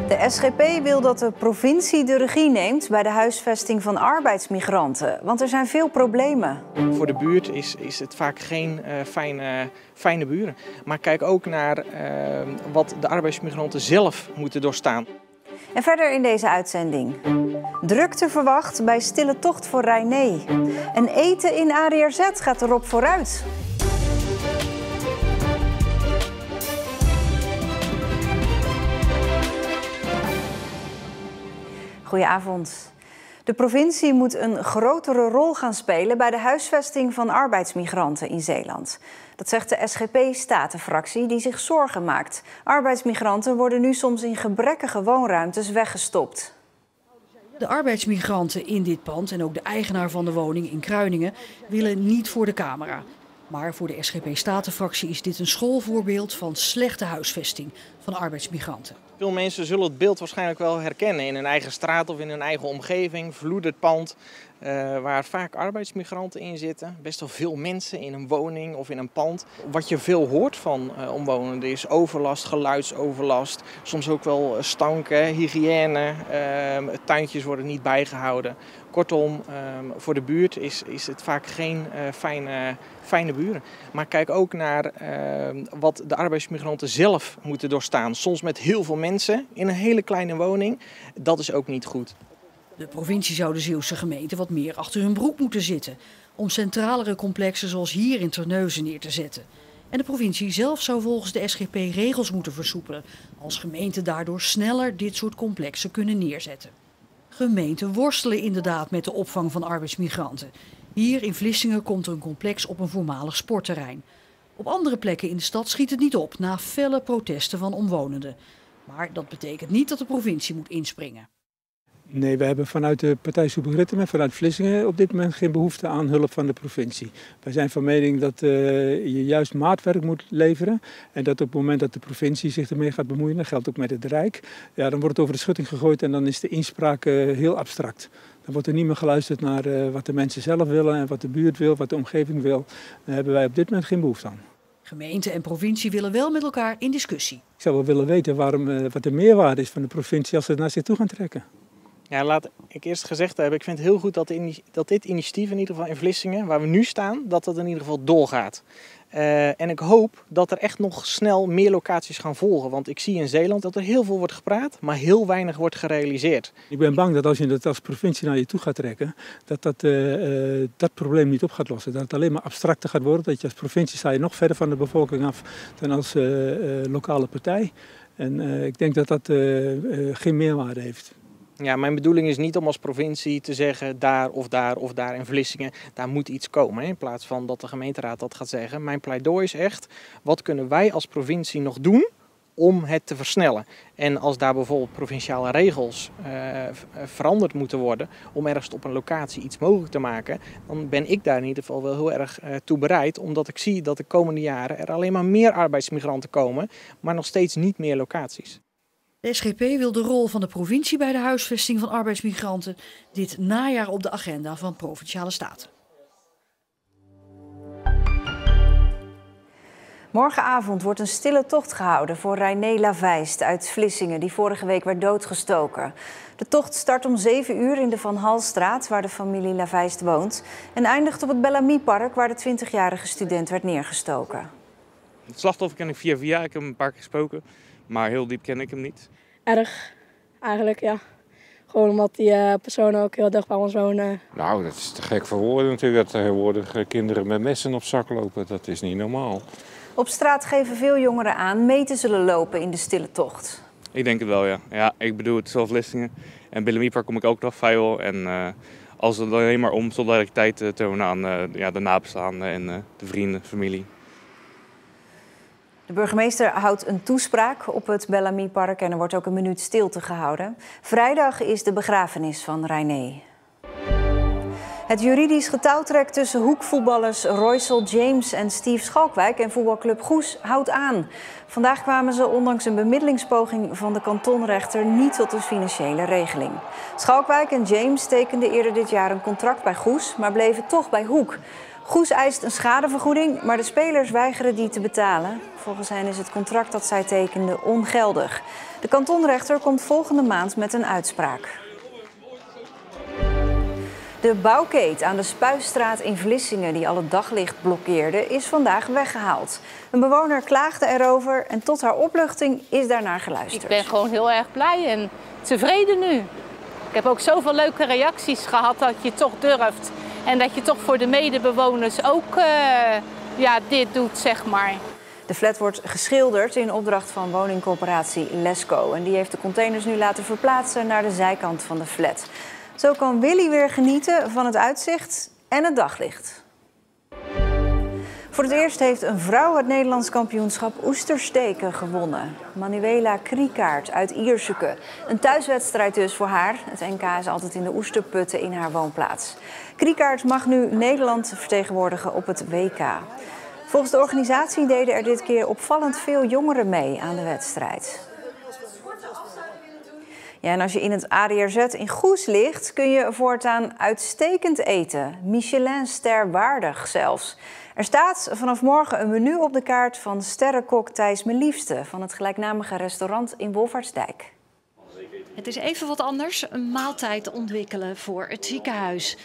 De SGP wil dat de provincie de regie neemt bij de huisvesting van arbeidsmigranten. Want er zijn veel problemen. Voor de buurt is het vaak geen fijne buren. Maar kijk ook naar wat de arbeidsmigranten zelf moeten doorstaan. En verder in deze uitzending. Drukte verwacht bij stille tocht voor Rainé. En eten in ADRZ gaat erop vooruit. Goedenavond. De provincie moet een grotere rol gaan spelen bij de huisvesting van arbeidsmigranten in Zeeland. Dat zegt de SGP-statenfractie die zich zorgen maakt. Arbeidsmigranten worden nu soms in gebrekkige woonruimtes weggestopt. De arbeidsmigranten in dit pand en ook de eigenaar van de woning in Kruiningen willen niet voor de camera. Maar voor de SGP-statenfractie is dit een schoolvoorbeeld van slechte huisvesting van arbeidsmigranten. Veel mensen zullen het beeld waarschijnlijk wel herkennen in hun eigen straat of in hun eigen omgeving. Verloederd pand waar vaak arbeidsmigranten in zitten. Best wel veel mensen in een woning of in een pand. Wat je veel hoort van omwonenden is overlast, geluidsoverlast. Soms ook wel stanken, hygiëne, tuintjes worden niet bijgehouden. Kortom, voor de buurt is het vaak geen fijne buren. Maar kijk ook naar wat de arbeidsmigranten zelf moeten doorstaan. Soms met heel veel mensen in een hele kleine woning. Dat is ook niet goed. De provincie zou de Zeeuwse gemeente wat meer achter hun broek moeten zitten. Om centralere complexen zoals hier in Terneuzen neer te zetten. En de provincie zelf zou volgens de SGP regels moeten versoepelen. Als gemeenten daardoor sneller dit soort complexen kunnen neerzetten. Gemeenten worstelen inderdaad met de opvang van arbeidsmigranten. Hier in Vlissingen komt er een complex op een voormalig sportterrein. Op andere plekken in de stad schiet het niet op na felle protesten van omwonenden. Maar dat betekent niet dat de provincie moet inspringen. Nee, we hebben vanuit de partij Soepel-Grittem en vanuit Vlissingen op dit moment geen behoefte aan hulp van de provincie. Wij zijn van mening dat je juist maatwerk moet leveren en dat op het moment dat de provincie zich ermee gaat bemoeien, dat geldt ook met het Rijk, ja, dan wordt het over de schutting gegooid en dan is de inspraak heel abstract. Dan wordt er niet meer geluisterd naar wat de mensen zelf willen en wat de buurt wil, wat de omgeving wil. Daar hebben wij op dit moment geen behoefte aan. Gemeente en provincie willen wel met elkaar in discussie. Ik zou wel willen weten wat de meerwaarde is van de provincie als ze het naar zich toe gaan trekken. Ja, laat ik eerst gezegd hebben, ik vind het heel goed dat dit initiatief in ieder geval in Vlissingen, waar we nu staan, dat dat in ieder geval doorgaat. En ik hoop dat er echt nog snel meer locaties gaan volgen. Want ik zie in Zeeland dat er heel veel wordt gepraat, maar heel weinig wordt gerealiseerd. Ik ben bang dat als je dat als provincie naar je toe gaat trekken, dat probleem niet op gaat lossen. Dat het alleen maar abstracter gaat worden. Dat je als provincie sta je nog verder van de bevolking af dan als lokale partij. En ik denk dat dat geen meerwaarde heeft. Ja, mijn bedoeling is niet om als provincie te zeggen daar of daar of daar in Vlissingen, daar moet iets komen. In plaats van dat de gemeenteraad dat gaat zeggen. Mijn pleidooi is echt, wat kunnen wij als provincie nog doen om het te versnellen? En als daar bijvoorbeeld provinciale regels veranderd moeten worden om ergens op een locatie iets mogelijk te maken, dan ben ik daar in ieder geval wel heel erg toe bereid. Omdat ik zie dat de komende jaren er alleen maar meer arbeidsmigranten komen, maar nog steeds niet meer locaties. De SGP wil de rol van de provincie bij de huisvesting van arbeidsmigranten dit najaar op de agenda van Provinciale Staten. Morgenavond wordt een stille tocht gehouden voor Rainé Lavijst uit Vlissingen, die vorige week werd doodgestoken. De tocht start om 7 uur in de Van Halstraat, waar de familie Lavijst woont, en eindigt op het Bellamy-park, waar de 20-jarige student werd neergestoken. Het slachtoffer ken ik via. Ik heb hem een paar keer gesproken. Maar heel diep ken ik hem niet. Erg, eigenlijk, ja. Gewoon omdat die persoon ook heel dicht bij ons wonen. Nou, dat is te gek voor woorden natuurlijk. Dat tegenwoordig kinderen met messen op zak lopen. Dat is niet normaal. Op straat geven veel jongeren aan mee te zullen lopen in de stille tocht. Ik denk het wel, ja. Ja, ik bedoel, het is wel Vlissingen. En Bellamy-park kom ik ook nog vrijwel. En als het alleen maar om solidariteit te tonen aan de nabestaanden en de vrienden, familie. De burgemeester houdt een toespraak op het Bellamy-park en er wordt ook een minuut stilte gehouden. Vrijdag is de begrafenis van Rainé. Het juridisch getouwtrek tussen hoekvoetballers Roysel James en Steve Schalkwijk en voetbalclub Goes houdt aan. Vandaag kwamen ze ondanks een bemiddelingspoging van de kantonrechter niet tot een financiële regeling. Schalkwijk en James tekenden eerder dit jaar een contract bij Goes, maar bleven toch bij Hoek. Goes eist een schadevergoeding, maar de spelers weigeren die te betalen. Volgens hen is het contract dat zij tekenden ongeldig. De kantonrechter komt volgende maand met een uitspraak. De bouwkeet aan de Spuisstraat in Vlissingen, die al het daglicht blokkeerde, is vandaag weggehaald. Een bewoner klaagde erover en tot haar opluchting is daarnaar geluisterd. Ik ben gewoon heel erg blij en tevreden nu. Ik heb ook zoveel leuke reacties gehad dat je toch durft. En dat je toch voor de medebewoners ook dit doet, zeg maar. De flat wordt geschilderd in opdracht van woningcorporatie Lesco. En die heeft de containers nu laten verplaatsen naar de zijkant van de flat. Zo kan Willy weer genieten van het uitzicht en het daglicht. Voor het eerst heeft een vrouw het Nederlands kampioenschap oestersteken gewonnen. Manuela Kriekaert uit Ierseke. Een thuiswedstrijd dus voor haar. Het NK is altijd in de oesterputten in haar woonplaats. Kriekaert mag nu Nederland vertegenwoordigen op het WK. Volgens de organisatie deden er dit keer opvallend veel jongeren mee aan de wedstrijd. Ja, en als je in het ADRZ in Goes ligt, kun je voortaan uitstekend eten. Michelin-ster waardig zelfs. Er staat vanaf morgen een menu op de kaart van sterrenkok Thijs Meliefste van het gelijknamige restaurant in Wolvaartsdijk. Het is even wat anders, een maaltijd ontwikkelen voor het ziekenhuis.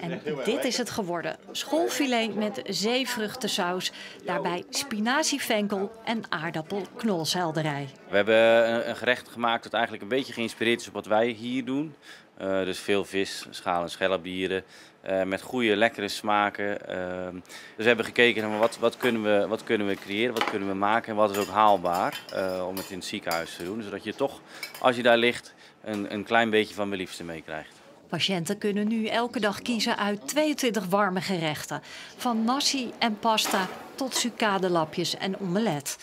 En dit is het geworden. Schoolfilet met zeevruchtensaus, daarbij spinazieveenkel en aardappelknolselderij. We hebben een gerecht gemaakt dat eigenlijk een beetje geïnspireerd is op wat wij hier doen. Dus veel vis, schaal- en schelpdieren, met goede, lekkere smaken. Dus we hebben gekeken naar wat kunnen we creëren, wat kunnen we maken en wat is ook haalbaar om het in het ziekenhuis te doen. Zodat je toch, als je daar ligt, een klein beetje van Meliefste meekrijgt. Patiënten kunnen nu elke dag kiezen uit 22 warme gerechten. Van nasi en pasta tot sucadelapjes en omelet.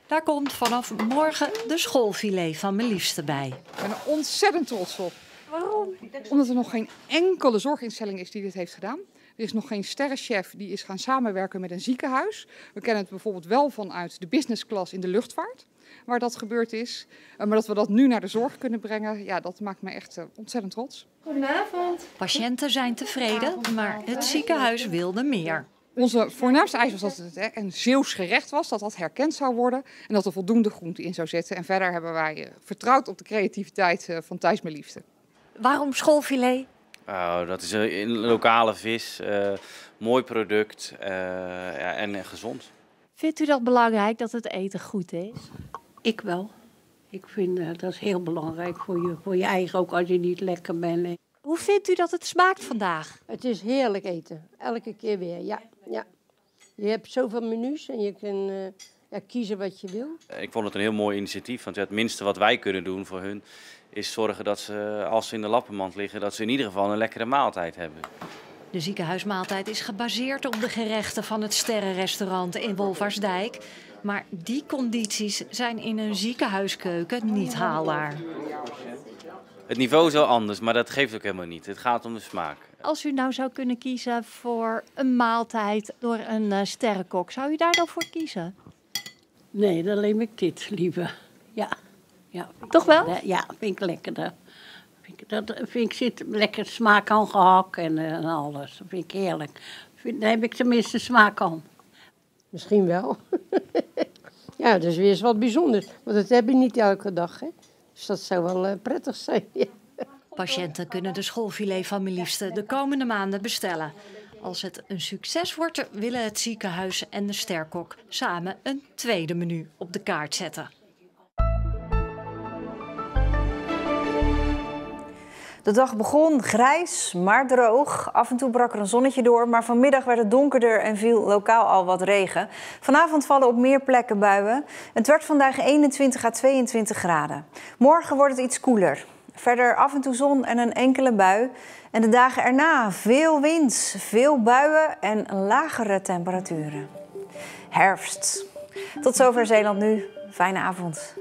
Daar komt vanaf morgen de schoolfilet van Meliefste bij. Ik ben er ontzettend trots op. Waarom? Omdat er nog geen enkele zorginstelling is die dit heeft gedaan. Er is nog geen sterrenchef die is gaan samenwerken met een ziekenhuis. We kennen het bijvoorbeeld wel vanuit de business class in de luchtvaart, waar dat gebeurd is. Maar dat we dat nu naar de zorg kunnen brengen, ja, dat maakt me echt ontzettend trots. Goedenavond. Patiënten zijn tevreden, maar het ziekenhuis wilde meer. Onze voornaamste eis was dat het een Zeeuws gerecht was, dat dat herkend zou worden en dat er voldoende groente in zou zitten. En verder hebben wij vertrouwd op de creativiteit van Thijs Meliefste. Waarom schoolfilet? Dat is een lokale vis, mooi product en gezond. Vindt u dat belangrijk dat het eten goed is? Ik wel. Ik vind dat is heel belangrijk voor je eigen, ook als je niet lekker bent. Hoe vindt u dat het smaakt vandaag? Het is heerlijk eten. Elke keer weer, ja. Je hebt zoveel menus en je kan kiezen wat je wil. Ik vond het een heel mooi initiatief, want het minste wat wij kunnen doen voor hun is zorgen dat ze, als ze in de lappenmand liggen, dat ze in ieder geval een lekkere maaltijd hebben. De ziekenhuismaaltijd is gebaseerd op de gerechten van het sterrenrestaurant in Wolvaartsdijk. Maar die condities zijn in een ziekenhuiskeuken niet haalbaar. Het niveau is wel anders, maar dat geeft ook helemaal niet. Het gaat om de smaak. Als u nou zou kunnen kiezen voor een maaltijd door een sterrenkok, zou u daar dan voor kiezen? Nee, dan neem ik dit liever. Ja. Toch wel? Ja, vind ik lekkerder. Zit lekker smaak aan gehakt en alles. Dat vind ik heerlijk. Daar heb ik tenminste smaak aan. Misschien wel. Ja, dat is weer eens wat bijzonders. Want dat heb je niet elke dag, hè? Dus dat zou wel prettig zijn. Ja. Patiënten kunnen de schoolfilet van Meliefste de komende maanden bestellen. Als het een succes wordt, willen het ziekenhuis en de sterkok samen een tweede menu op de kaart zetten. De dag begon grijs, maar droog. Af en toe brak er een zonnetje door, maar vanmiddag werd het donkerder en viel lokaal al wat regen. Vanavond vallen op meer plekken buien. Het werd vandaag 21 à 22 graden. Morgen wordt het iets koeler. Verder af en toe zon en een enkele bui. En de dagen erna veel wind, veel buien en lagere temperaturen. Herfst. Tot zover Zeeland Nu. Fijne avond.